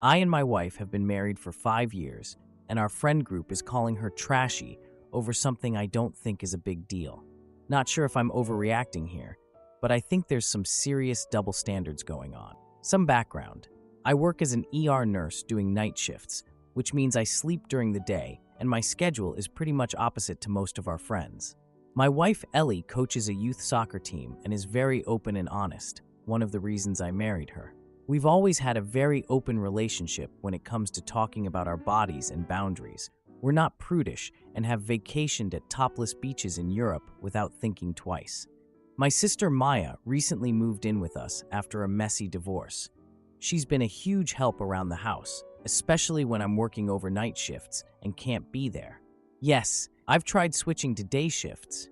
I and my wife have been married for 5 years, and our friend group is calling her trashy over something I don't think is a big deal. Not sure if I'm overreacting here, but I think there's some serious double standards going on. Some background. I work as an ER nurse doing night shifts, which means I sleep during the day, and my schedule is pretty much opposite to most of our friends. My wife Ellie coaches a youth soccer team and is very open and honest, one of the reasons I married her. We've always had a very open relationship when it comes to talking about our bodies and boundaries. We're not prudish and have vacationed at topless beaches in Europe without thinking twice. My sister Maya recently moved in with us after a messy divorce. She's been a huge help around the house, especially when I'm working overnight shifts and can't be there. Yes, I've tried switching to day shifts,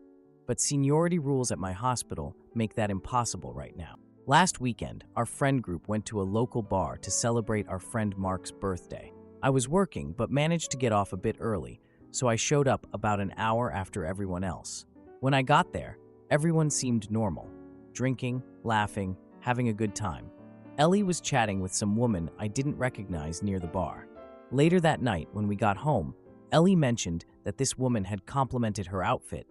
but seniority rules at my hospital make that impossible right now. Last weekend, our friend group went to a local bar to celebrate our friend Mark's birthday. I was working but managed to get off a bit early, so I showed up about an hour after everyone else. When I got there, everyone seemed normal, drinking, laughing, having a good time. Ellie was chatting with some woman I didn't recognize near the bar. Later that night, when we got home, Ellie mentioned that this woman had complimented her outfit,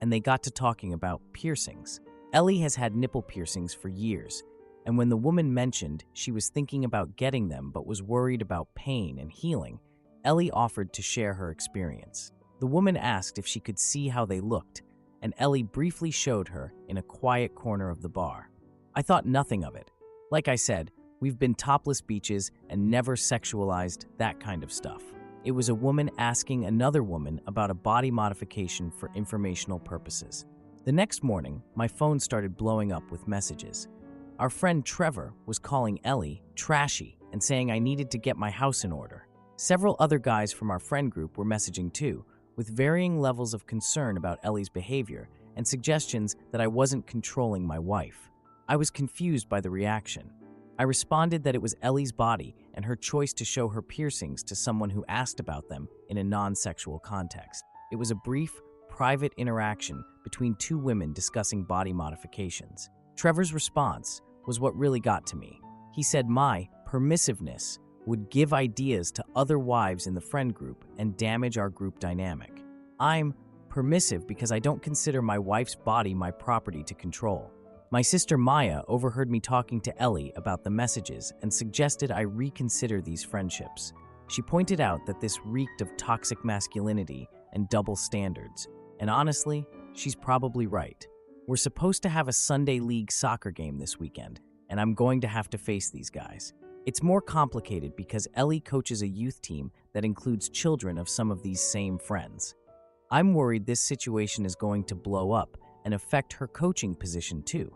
and they got to talking about piercings. Ellie has had nipple piercings for years, and when the woman mentioned she was thinking about getting them but was worried about pain and healing, Ellie offered to share her experience. The woman asked if she could see how they looked, and Ellie briefly showed her in a quiet corner of the bar. I thought nothing of it. Like I said, we've been topless beaches and never sexualized that kind of stuff. It was a woman asking another woman about a body modification for informational purposes. The next morning, my phone started blowing up with messages. Our friend Trevor was calling Ellie trashy and saying I needed to get my house in order. Several other guys from our friend group were messaging too, with varying levels of concern about Ellie's behavior and suggestions that I wasn't controlling my wife. I was confused by the reaction. I responded that it was Ellie's body and her choice to show her piercings to someone who asked about them in a non-sexual context. It was a brief, private interaction between two women discussing body modifications. Trevor's response was what really got to me. He said my permissiveness would give ideas to other wives in the friend group and damage our group dynamic. I'm permissive because I don't consider my wife's body my property to control. My sister Maya overheard me talking to Ellie about the messages and suggested I reconsider these friendships. She pointed out that this reeked of toxic masculinity and double standards, and honestly, she's probably right. We're supposed to have a Sunday league soccer game this weekend, and I'm going to have to face these guys. It's more complicated because Ellie coaches a youth team that includes children of some of these same friends. I'm worried this situation is going to blow up and affect her coaching position too.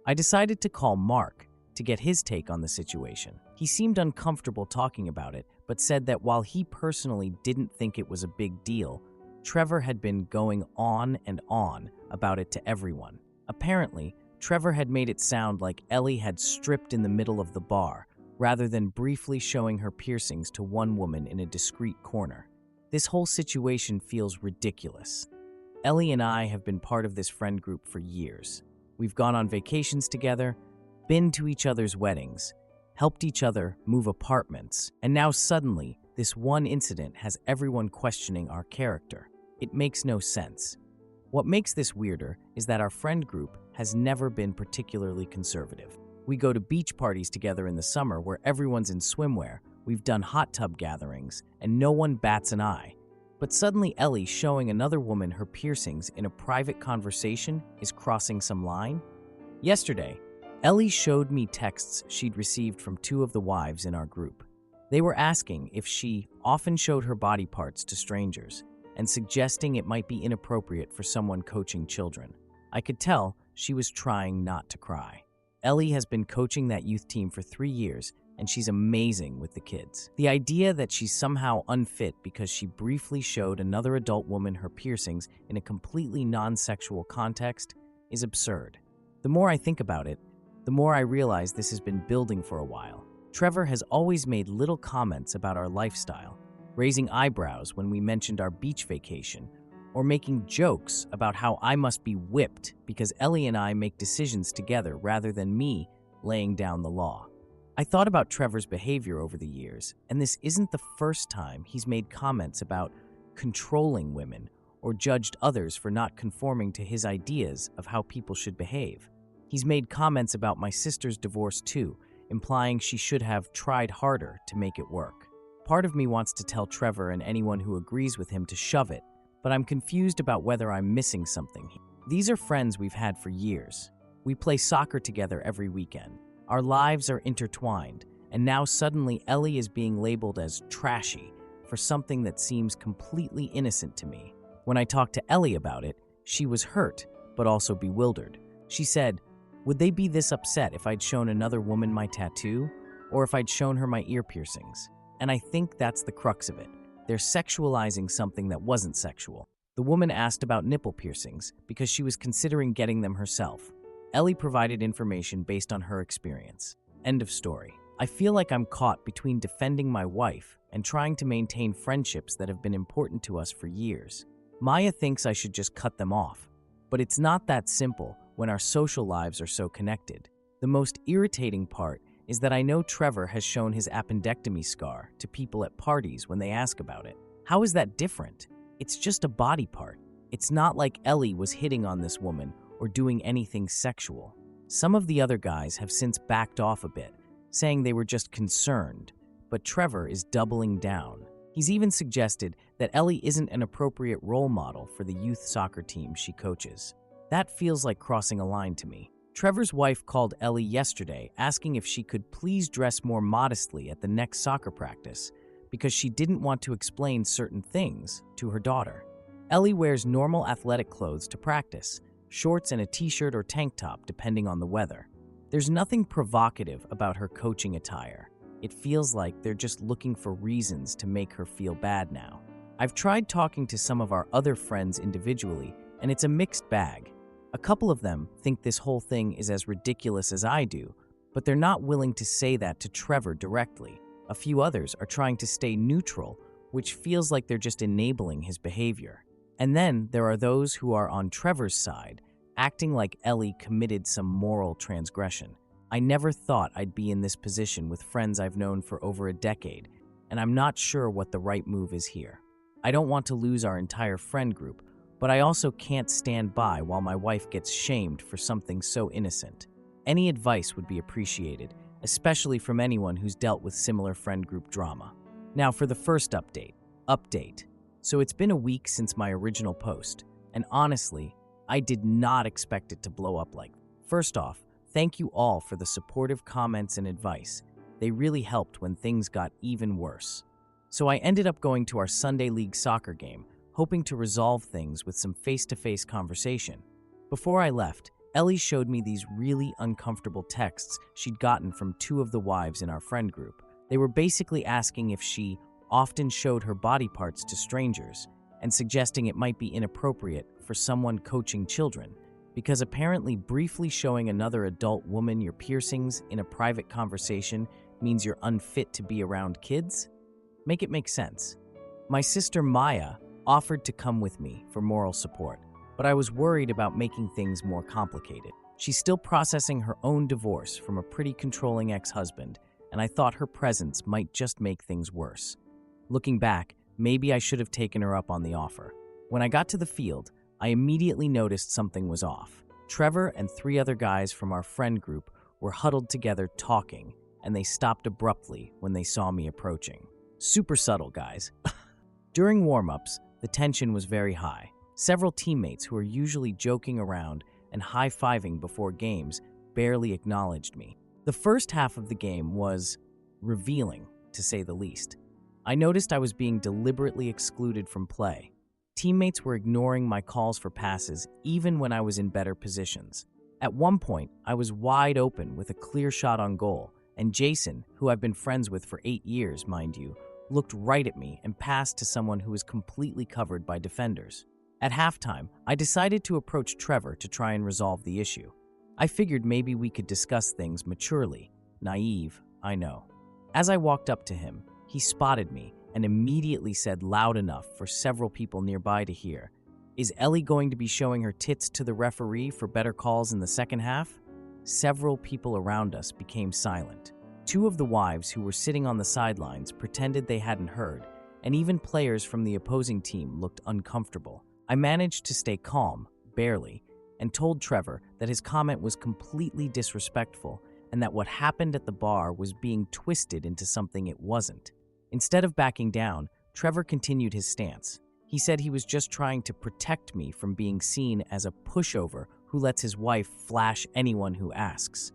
I decided to call Mark to get his take on the situation. He seemed uncomfortable talking about it, but said that while he personally didn't think it was a big deal, Trevor had been going on and on about it to everyone. Apparently, Trevor had made it sound like Ellie had stripped in the middle of the bar, rather than briefly showing her piercings to one woman in a discreet corner. This whole situation feels ridiculous. Ellie and I have been part of this friend group for years. We've gone on vacations together, been to each other's weddings, helped each other move apartments, and now suddenly, this one incident has everyone questioning our character. It makes no sense. What makes this weirder is that our friend group has never been particularly conservative. We go to beach parties together in the summer where everyone's in swimwear, we've done hot tub gatherings, and no one bats an eye. But suddenly Ellie showing another woman her piercings in a private conversation is crossing some line? Yesterday, Ellie showed me texts she'd received from two of the wives in our group. They were asking if she often showed her body parts to strangers and suggesting it might be inappropriate for someone coaching children. I could tell she was trying not to cry. Ellie has been coaching that youth team for 3 years, and she's amazing with the kids. The idea that she's somehow unfit because she briefly showed another adult woman her piercings in a completely non-sexual context is absurd. The more I think about it, the more I realize this has been building for a while. Trevor has always made little comments about our lifestyle, raising eyebrows when we mentioned our beach vacation, or making jokes about how I must be whipped because Ellie and I make decisions together rather than me laying down the law. I thought about Trevor's behavior over the years, and this isn't the first time he's made comments about controlling women or judged others for not conforming to his ideas of how people should behave. He's made comments about my sister's divorce too, implying she should have tried harder to make it work. Part of me wants to tell Trevor and anyone who agrees with him to shove it, but I'm confused about whether I'm missing something. These are friends we've had for years. We play soccer together every weekend. Our lives are intertwined, and now suddenly Ellie is being labeled as trashy for something that seems completely innocent to me. When I talked to Ellie about it, she was hurt, but also bewildered. She said, "Would they be this upset if I'd shown another woman my tattoo, or if I'd shown her my ear piercings?" And I think that's the crux of it. They're sexualizing something that wasn't sexual. The woman asked about nipple piercings because she was considering getting them herself. Ellie provided information based on her experience. End of story. I feel like I'm caught between defending my wife and trying to maintain friendships that have been important to us for years. Maya thinks I should just cut them off, but it's not that simple when our social lives are so connected. The most irritating part is that I know Trevor has shown his appendectomy scar to people at parties when they ask about it. How is that different? It's just a body part. It's not like Ellie was hitting on this woman or doing anything sexual. Some of the other guys have since backed off a bit, saying they were just concerned, but Trevor is doubling down. He's even suggested that Ellie isn't an appropriate role model for the youth soccer team she coaches. That feels like crossing a line to me. Trevor's wife called Ellie yesterday asking if she could please dress more modestly at the next soccer practice because she didn't want to explain certain things to her daughter. Ellie wears normal athletic clothes to practice, shorts and a t-shirt or tank top depending on the weather. There's nothing provocative about her coaching attire. It feels like they're just looking for reasons to make her feel bad now. I've tried talking to some of our other friends individually, and it's a mixed bag. A couple of them think this whole thing is as ridiculous as I do, but they're not willing to say that to Trevor directly. A few others are trying to stay neutral, which feels like they're just enabling his behavior. And then there are those who are on Trevor's side, acting like Ellie committed some moral transgression. I never thought I'd be in this position with friends I've known for over a decade, and I'm not sure what the right move is here. I don't want to lose our entire friend group, but I also can't stand by while my wife gets shamed for something so innocent. Any advice would be appreciated, especially from anyone who's dealt with similar friend group drama. Now for the first update. So it's been a week since my original post, and honestly, I did not expect it to blow up like that. First off, thank you all for the supportive comments and advice. They really helped when things got even worse. So I ended up going to our Sunday League soccer game, hoping to resolve things with some face-to-face conversation. Before I left, Ellie showed me these really uncomfortable texts she'd gotten from two of the wives in our friend group. They were basically asking if she often showed her body parts to strangers and suggesting it might be inappropriate for someone coaching children, because apparently briefly showing another adult woman your piercings in a private conversation means you're unfit to be around kids? Make it make sense. My sister Maya offered to come with me for moral support, but I was worried about making things more complicated. She's still processing her own divorce from a pretty controlling ex-husband, and I thought her presence might just make things worse. Looking back, maybe I should have taken her up on the offer. When I got to the field, I immediately noticed something was off. Trevor and three other guys from our friend group were huddled together talking, and they stopped abruptly when they saw me approaching. Super subtle, guys. During warm-ups, the tension was very high. Several teammates who are usually joking around and high-fiving before games barely acknowledged me. The first half of the game was revealing, to say the least. I noticed I was being deliberately excluded from play. Teammates were ignoring my calls for passes even when I was in better positions. At one point, I was wide open with a clear shot on goal, and Jason, who I've been friends with for 8 years, mind you, looked right at me and passed to someone who was completely covered by defenders. At halftime, I decided to approach Trevor to try and resolve the issue. I figured maybe we could discuss things maturely. Naive, I know. As I walked up to him, he spotted me and immediately said loud enough for several people nearby to hear, "Is Ellie going to be showing her tits to the referee for better calls in the second half?" Several people around us became silent. Two of the wives who were sitting on the sidelines pretended they hadn't heard, and even players from the opposing team looked uncomfortable. I managed to stay calm, barely, and told Trevor that his comment was completely disrespectful and that what happened at the bar was being twisted into something it wasn't. Instead of backing down, Trevor continued his stance. He said he was just trying to protect me from being seen as a pushover who lets his wife flash anyone who asks.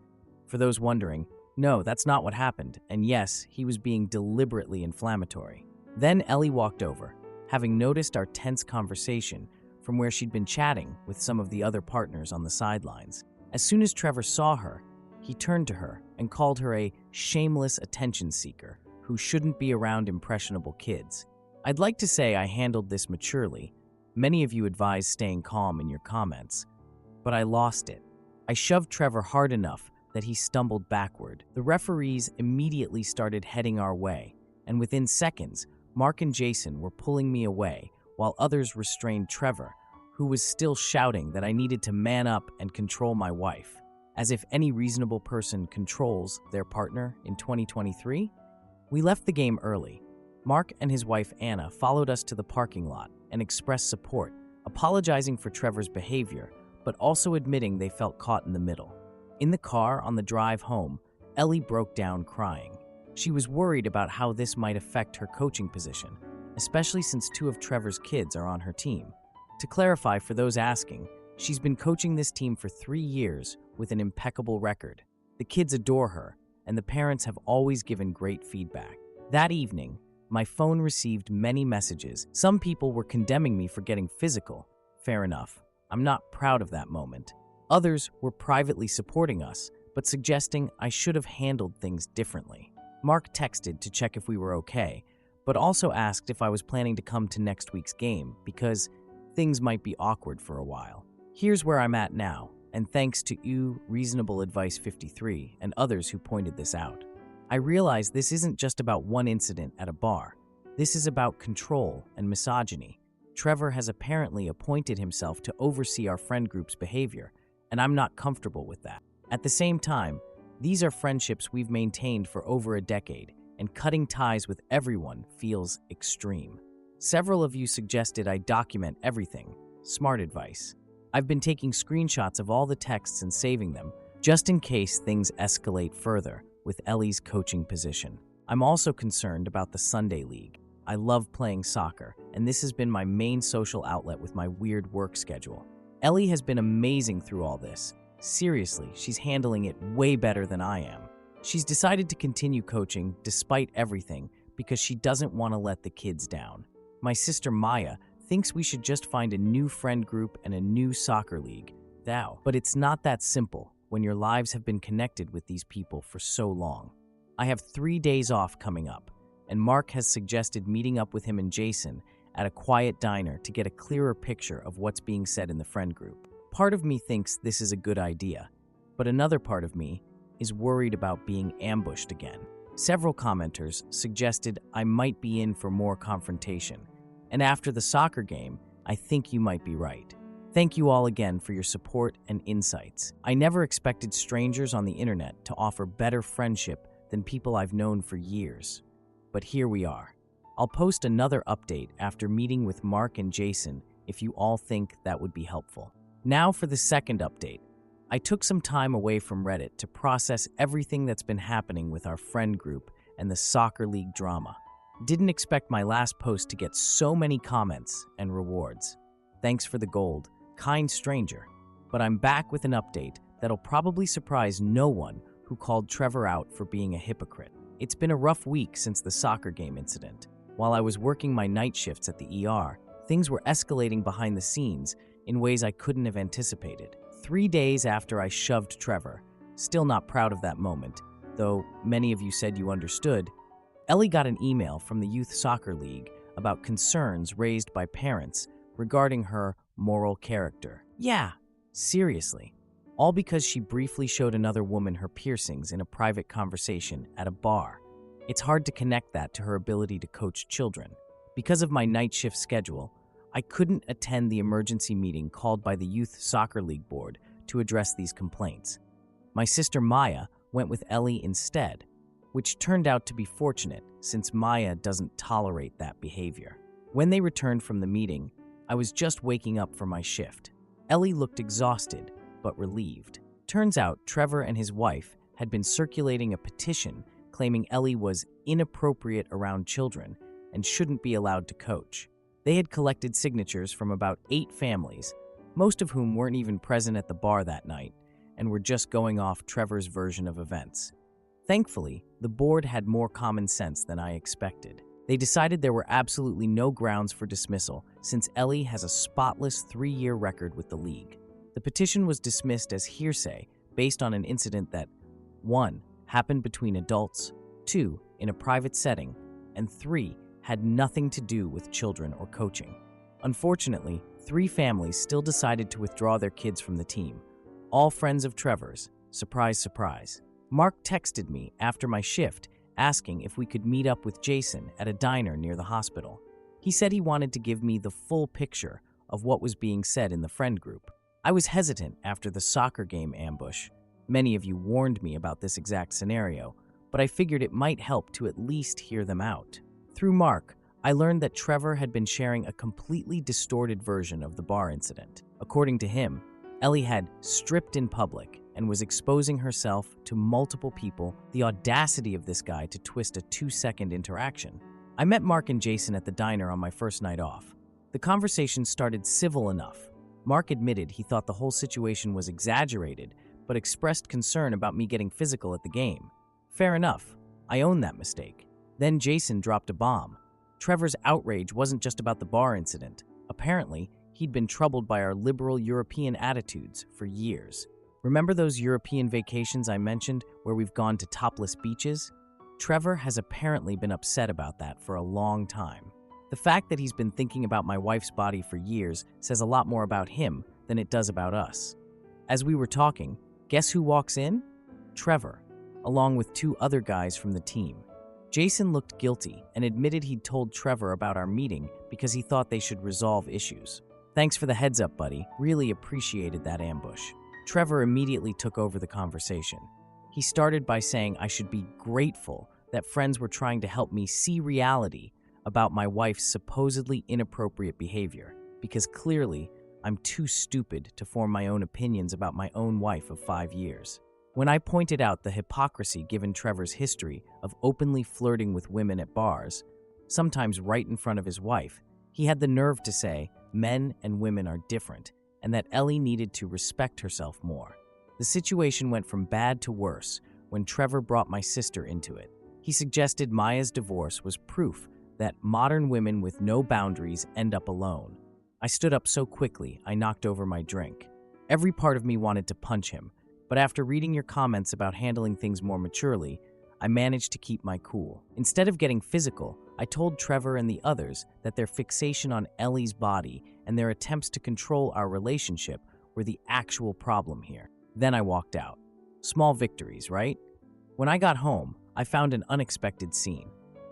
For those wondering, no, that's not what happened, and yes, he was being deliberately inflammatory. Then Ellie walked over, having noticed our tense conversation from where she'd been chatting with some of the other partners on the sidelines. As soon as Trevor saw her, he turned to her and called her a shameless attention seeker who shouldn't be around impressionable kids. I'd like to say I handled this maturely. Many of you advised staying calm in your comments, but I lost it. I shoved Trevor hard enough that he stumbled backward. The referees immediately started heading our way, and within seconds, Mark and Jason were pulling me away while others restrained Trevor, who was still shouting that I needed to man up and control my wife. As if any reasonable person controls their partner in 2023? We left the game early. Mark and his wife Anna followed us to the parking lot and expressed support, apologizing for Trevor's behavior, but also admitting they felt caught in the middle. In the car on the drive home, Ellie broke down crying. She was worried about how this might affect her coaching position, especially since two of Trevor's kids are on her team. To clarify for those asking, she's been coaching this team for 3 years with an impeccable record. The kids adore her, and the parents have always given great feedback. That evening, my phone received many messages. Some people were condemning me for getting physical. Fair enough. I'm not proud of that moment. Others were privately supporting us, but suggesting I should have handled things differently. Mark texted to check if we were okay, but also asked if I was planning to come to next week's game because things might be awkward for a while. Here's where I'm at now, and thanks to you, Reasonable Advice 53, and others who pointed this out. I realize this isn't just about one incident at a bar. This is about control and misogyny. Trevor has apparently appointed himself to oversee our friend group's behavior, and I'm not comfortable with that. At the same time, these are friendships we've maintained for over a decade, and cutting ties with everyone feels extreme. Several of you suggested I document everything. Smart advice. I've been taking screenshots of all the texts and saving them, just in case things escalate further with Ellie's coaching position. I'm also concerned about the Sunday League. I love playing soccer, and this has been my main social outlet with my weird work schedule. Ellie has been amazing through all this. Seriously, she's handling it way better than I am. She's decided to continue coaching despite everything because she doesn't want to let the kids down. My sister Maya thinks we should just find a new friend group and a new soccer league. But it's not that simple when your lives have been connected with these people for so long. I have 3 days off coming up, and Mark has suggested meeting up with him and Jason at a quiet diner to get a clearer picture of what's being said in the friend group. Part of me thinks this is a good idea, but another part of me is worried about being ambushed again. Several commenters suggested I might be in for more confrontation, and after the soccer game, I think you might be right. Thank you all again for your support and insights. I never expected strangers on the internet to offer better friendship than people I've known for years. But here we are. I'll post another update after meeting with Mark and Jason if you all think that would be helpful. Now for the second update. I took some time away from Reddit to process everything that's been happening with our friend group and the soccer league drama. Didn't expect my last post to get so many comments and rewards. Thanks for the gold, kind stranger. But I'm back with an update that'll probably surprise no one who called Trevor out for being a hypocrite. It's been a rough week since the soccer game incident. While I was working my night shifts at the ER, things were escalating behind the scenes in ways I couldn't have anticipated. 3 days after I shoved Trevor, still not proud of that moment, though many of you said you understood, Ellie got an email from the Youth Soccer League about concerns raised by parents regarding her moral character. Yeah, seriously. All because she briefly showed another woman her piercings in a private conversation at a bar. It's hard to connect that to her ability to coach children. Because of my night shift schedule, I couldn't attend the emergency meeting called by the Youth Soccer League board to address these complaints. My sister Maya went with Ellie instead. which turned out to be fortunate since Maya doesn't tolerate that behavior. When they returned from the meeting, I was just waking up for my shift. Ellie looked exhausted, but relieved. Turns out Trevor and his wife had been circulating a petition claiming Ellie was inappropriate around children and shouldn't be allowed to coach. They had collected signatures from about 8 families, most of whom weren't even present at the bar that night, and were just going off Trevor's version of events. Thankfully, the board had more common sense than I expected. They decided there were absolutely no grounds for dismissal since Ellie has a spotless 3-year record with the league. The petition was dismissed as hearsay based on an incident that 1. happened between adults, 2. in a private setting, and 3. had nothing to do with children or coaching. Unfortunately, 3 families still decided to withdraw their kids from the team, all friends of Trevor's. Surprise, surprise. Mark texted me after my shift asking if we could meet up with Jason at a diner near the hospital. He said he wanted to give me the full picture of what was being said in the friend group. I was hesitant after the soccer game ambush. Many of you warned me about this exact scenario, but I figured it might help to at least hear them out. Through Mark, I learned that Trevor had been sharing a completely distorted version of the bar incident. According to him, Ellie had stripped in public and was exposing herself to multiple people. The audacity of this guy to twist a 2-second interaction. I met Mark and Jason at the diner on my first night off. The conversation started civil enough. Mark admitted he thought the whole situation was exaggerated, but expressed concern about me getting physical at the game. Fair enough, I own that mistake. Then Jason dropped a bomb. Trevor's outrage wasn't just about the bar incident. Apparently, he'd been troubled by our liberal European attitudes for years. Remember those European vacations I mentioned where we've gone to topless beaches? Trevor has apparently been upset about that for a long time. The fact that he's been thinking about my wife's body for years says a lot more about him than it does about us. As we were talking, guess who walks in? Trevor, along with 2 other guys from the team. Jason looked guilty and admitted he'd told Trevor about our meeting because he thought they should resolve issues. Thanks for the heads up, buddy. Really appreciated that ambush. Trevor immediately took over the conversation. He started by saying I should be grateful that friends were trying to help me see reality about my wife's supposedly inappropriate behavior, because clearly I'm too stupid to form my own opinions about my own wife of 5 years. When I pointed out the hypocrisy given Trevor's history of openly flirting with women at bars, sometimes right in front of his wife, he had the nerve to say men and women are different and that Ellie needed to respect herself more. The situation went from bad to worse when Trevor brought my sister into it. He suggested Maya's divorce was proof that modern women with no boundaries end up alone. I stood up so quickly, I knocked over my drink. Every part of me wanted to punch him, but after reading your comments about handling things more maturely, I managed to keep my cool. Instead of getting physical, I told Trevor and the others that their fixation on Ellie's body and their attempts to control our relationship were the actual problem here. Then I walked out. Small victories, right? When I got home, I found an unexpected scene.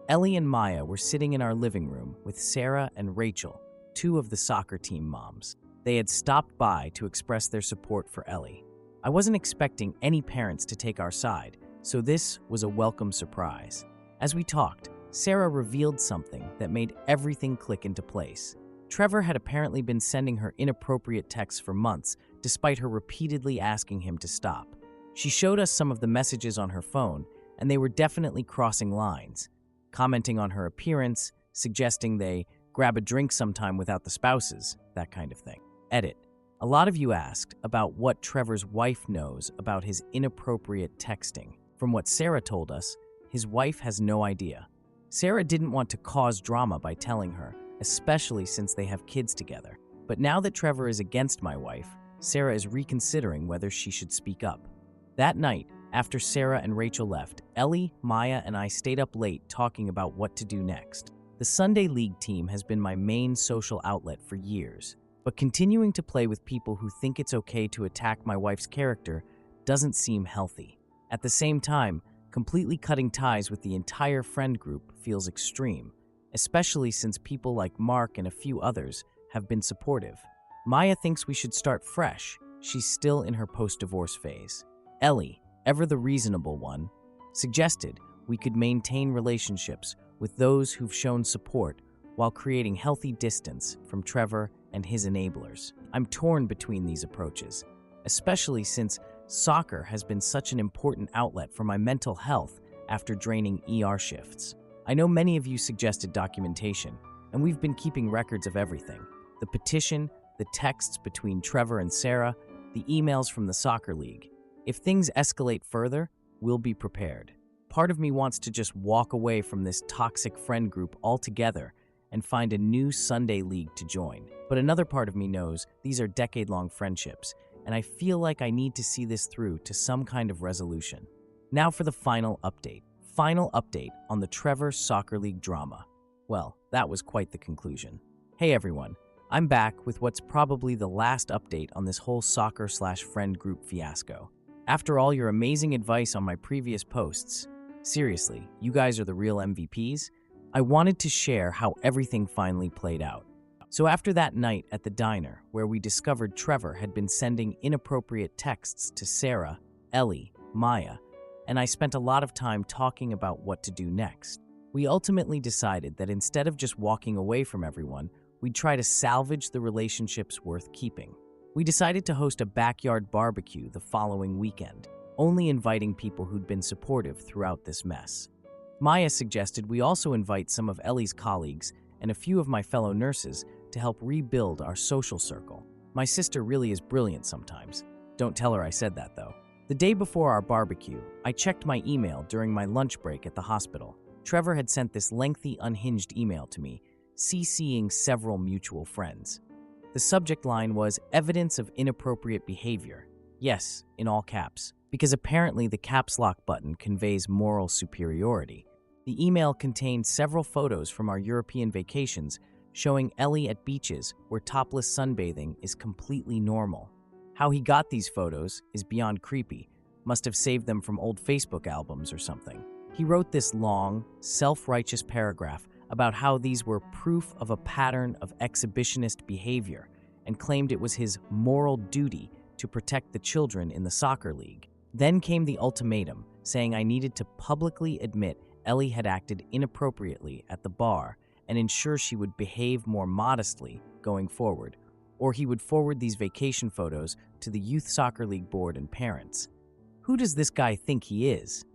Ellie and Maya were sitting in our living room with Sarah and Rachel, 2 of the soccer team moms. They had stopped by to express their support for Ellie. I wasn't expecting any parents to take our side, so this was a welcome surprise. As we talked, Sarah revealed something that made everything click into place. Trevor had apparently been sending her inappropriate texts for months, despite her repeatedly asking him to stop. She showed us some of the messages on her phone, and they were definitely crossing lines, commenting on her appearance, suggesting they grab a drink sometime without the spouses, that kind of thing. Edit. A lot of you asked about what Trevor's wife knows about his inappropriate texting. From what Sarah told us, his wife has no idea. Sarah didn't want to cause drama by telling her, especially since they have kids together. But now that Trevor is against my wife, Sarah is reconsidering whether she should speak up. That night, after Sarah and Rachel left, Ellie, Maya, and I stayed up late talking about what to do next. The Sunday League team has been my main social outlet for years, but continuing to play with people who think it's okay to attack my wife's character doesn't seem healthy. At the same time, completely cutting ties with the entire friend group feels extreme, especially since people like Mark and a few others have been supportive. Maya thinks we should start fresh. She's still in her post-divorce phase. Ellie, ever the reasonable one, suggested we could maintain relationships with those who've shown support while creating healthy distance from Trevor and his enablers. I'm torn between these approaches, especially since soccer has been such an important outlet for my mental health after draining ER shifts. I know many of you suggested documentation, and we've been keeping records of everything. The petition, the texts between Trevor and Sarah, the emails from the soccer league. If things escalate further, we'll be prepared. Part of me wants to just walk away from this toxic friend group altogether and find a new Sunday league to join. But another part of me knows these are decade-long friendships, and I feel like I need to see this through to some kind of resolution. Now for the final update. Final update on the Trevor Soccer League drama. Well, that was quite the conclusion. Hey everyone, I'm back with what's probably the last update on this whole soccer/friend group fiasco. After all your amazing advice on my previous posts, seriously, you guys are the real MVPs, I wanted to share how everything finally played out. So after that night at the diner, where we discovered Trevor had been sending inappropriate texts to Sarah, Ellie, Maya, and I spent a lot of time talking about what to do next. We ultimately decided that instead of just walking away from everyone, we'd try to salvage the relationships worth keeping. We decided to host a backyard barbecue the following weekend, only inviting people who'd been supportive throughout this mess. Maya suggested we also invite some of Ellie's colleagues and a few of my fellow nurses to help rebuild our social circle. My sister really is brilliant sometimes. Don't tell her I said that, though. The day before our barbecue, I checked my email during my lunch break at the hospital. Trevor had sent this lengthy, unhinged email to me, CCing several mutual friends. The subject line was evidence of inappropriate behavior. Yes, in all caps, because apparently the caps lock button conveys moral superiority. The email contained several photos from our European vacations showing Ellie at beaches where topless sunbathing is completely normal. How he got these photos is beyond creepy. Must have saved them from old Facebook albums or something. He wrote this long, self-righteous paragraph about how these were proof of a pattern of exhibitionist behavior and claimed it was his moral duty to protect the children in the soccer league. Then came the ultimatum, saying I needed to publicly admit Ellie had acted inappropriately at the bar and ensure she would behave more modestly going forward, or he would forward these vacation photos to the Youth Soccer League board and parents. Who does this guy think he is?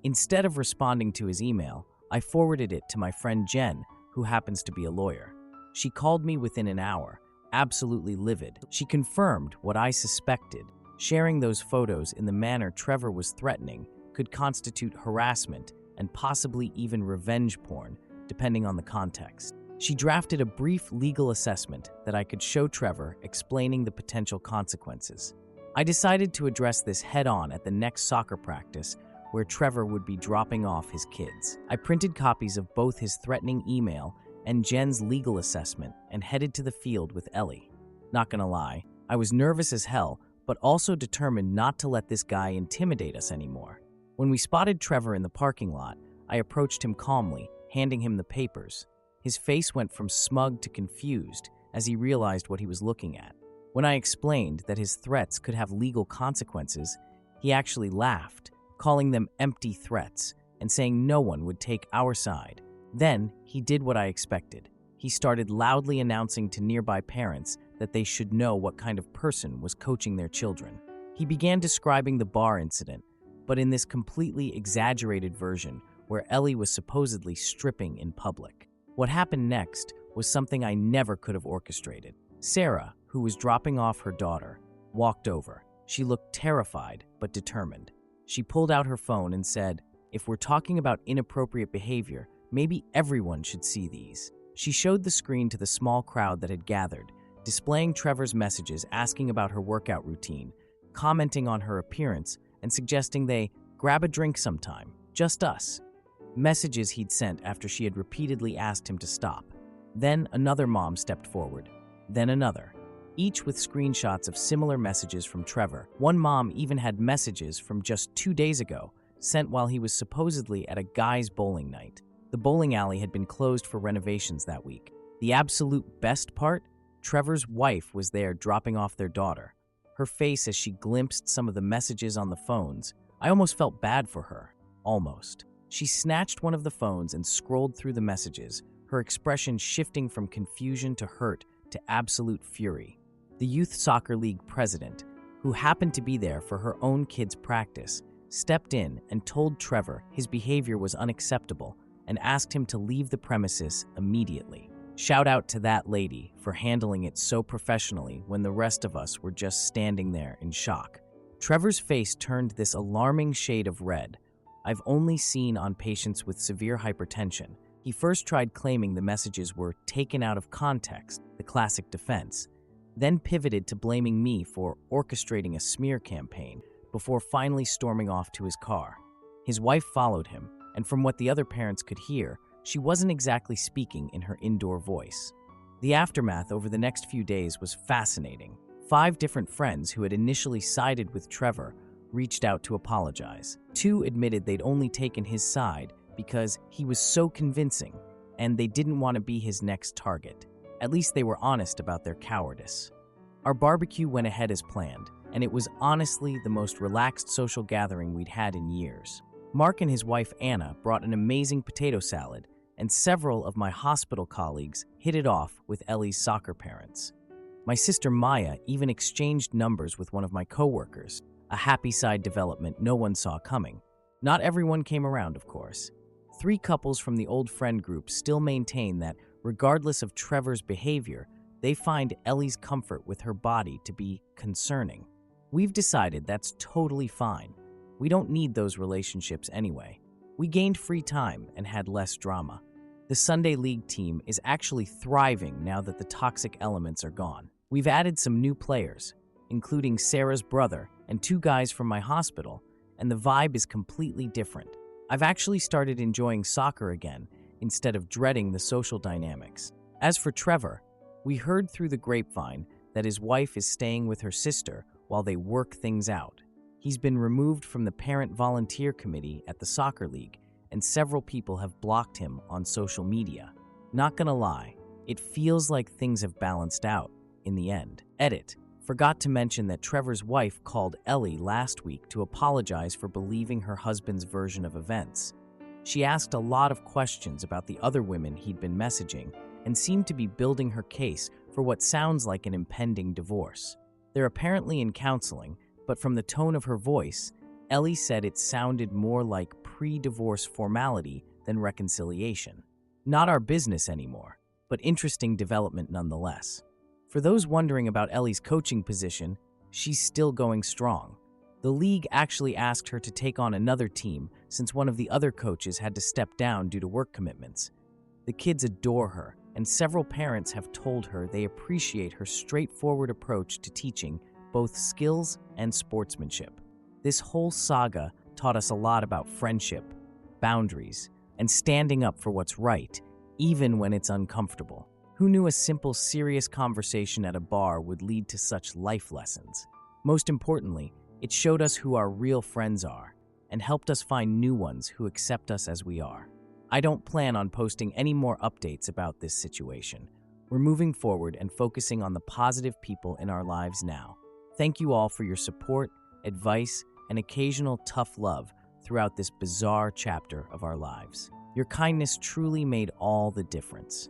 Instead of responding to his email, I forwarded it to my friend Jen, who happens to be a lawyer. She called me within an hour, absolutely livid. She confirmed what I suspected. Sharing those photos in the manner Trevor was threatening could constitute harassment and possibly even revenge porn, depending on the context. She drafted a brief legal assessment that I could show Trevor, explaining the potential consequences. I decided to address this head-on at the next soccer practice, where Trevor would be dropping off his kids. I printed copies of both his threatening email and Jen's legal assessment and headed to the field with Ellie. Not gonna lie, I was nervous as hell, but also determined not to let this guy intimidate us anymore. When we spotted Trevor in the parking lot, I approached him calmly, handing him the papers. His face went from smug to confused as he realized what he was looking at. When I explained that his threats could have legal consequences, he actually laughed, calling them empty threats and saying no one would take our side. Then, he did what I expected. He started loudly announcing to nearby parents that they should know what kind of person was coaching their children. He began describing the bar incident, but in this completely exaggerated version where Ellie was supposedly stripping in public. What happened next was something I never could have orchestrated. Sarah, who was dropping off her daughter, walked over. She looked terrified but determined. She pulled out her phone and said, "If we're talking about inappropriate behavior, maybe everyone should see these." She showed the screen to the small crowd that had gathered, displaying Trevor's messages asking about her workout routine, commenting on her appearance, and suggesting they grab a drink sometime, just us. Messages he'd sent after she had repeatedly asked him to stop. Then another mom stepped forward, then another, each with screenshots of similar messages from Trevor. One mom even had messages from just 2 days ago, sent while he was supposedly at a guy's bowling night. The bowling alley had been closed for renovations that week. The absolute best part? Trevor's wife was there dropping off their daughter. Her face as she glimpsed some of the messages on the phones, I almost felt bad for her. Almost. She snatched one of the phones and scrolled through the messages, her expression shifting from confusion to hurt to absolute fury. The Youth Soccer League president, who happened to be there for her own kids' practice, stepped in and told Trevor his behavior was unacceptable and asked him to leave the premises immediately. Shout out to that lady for handling it so professionally when the rest of us were just standing there in shock. Trevor's face turned this alarming shade of red I've only seen on patients with severe hypertension. He first tried claiming the messages were taken out of context, the classic defense, then pivoted to blaming me for orchestrating a smear campaign before finally storming off to his car. His wife followed him, and from what the other parents could hear, she wasn't exactly speaking in her indoor voice. The aftermath over the next few days was fascinating. 5 different friends who had initially sided with Trevor reached out to apologize. 2 admitted they'd only taken his side because he was so convincing and they didn't want to be his next target. At least they were honest about their cowardice. Our barbecue went ahead as planned, and it was honestly the most relaxed social gathering we'd had in years. Mark and his wife Anna brought an amazing potato salad, and several of my hospital colleagues hit it off with Ellie's soccer parents. My sister Maya even exchanged numbers with one of my coworkers, a happy side development no one saw coming. Not everyone came around, of course. 3 couples from the old friend group still maintain that, regardless of Trevor's behavior, they find Ellie's comfort with her body to be concerning. We've decided that's totally fine. We don't need those relationships anyway. We gained free time and had less drama. The Sunday League team is actually thriving now that the toxic elements are gone. We've added some new players, including Sarah's brother and 2 guys from my hospital, and the vibe is completely different. I've actually started enjoying soccer again instead of dreading the social dynamics. As for Trevor, we heard through the grapevine that his wife is staying with her sister while they work things out. He's been removed from the parent volunteer committee at the soccer league, and several people have blocked him on social media. Not gonna lie, it feels like things have balanced out in the end. Edit. Forgot to mention that Trevor's wife called Ellie last week to apologize for believing her husband's version of events. She asked a lot of questions about the other women he'd been messaging and seemed to be building her case for what sounds like an impending divorce. They're apparently in counseling, but from the tone of her voice, Ellie said it sounded more like pre-divorce formality than reconciliation. Not our business anymore, but interesting development nonetheless. For those wondering about Ellie's coaching position, she's still going strong. The league actually asked her to take on another team since one of the other coaches had to step down due to work commitments. The kids adore her, and several parents have told her they appreciate her straightforward approach to teaching both skills and sportsmanship. This whole saga taught us a lot about friendship, boundaries, and standing up for what's right, even when it's uncomfortable. Who knew a simple, serious conversation at a bar would lead to such life lessons? Most importantly, it showed us who our real friends are and helped us find new ones who accept us as we are. I don't plan on posting any more updates about this situation. We're moving forward and focusing on the positive people in our lives now. Thank you all for your support, advice, and occasional tough love throughout this bizarre chapter of our lives. Your kindness truly made all the difference.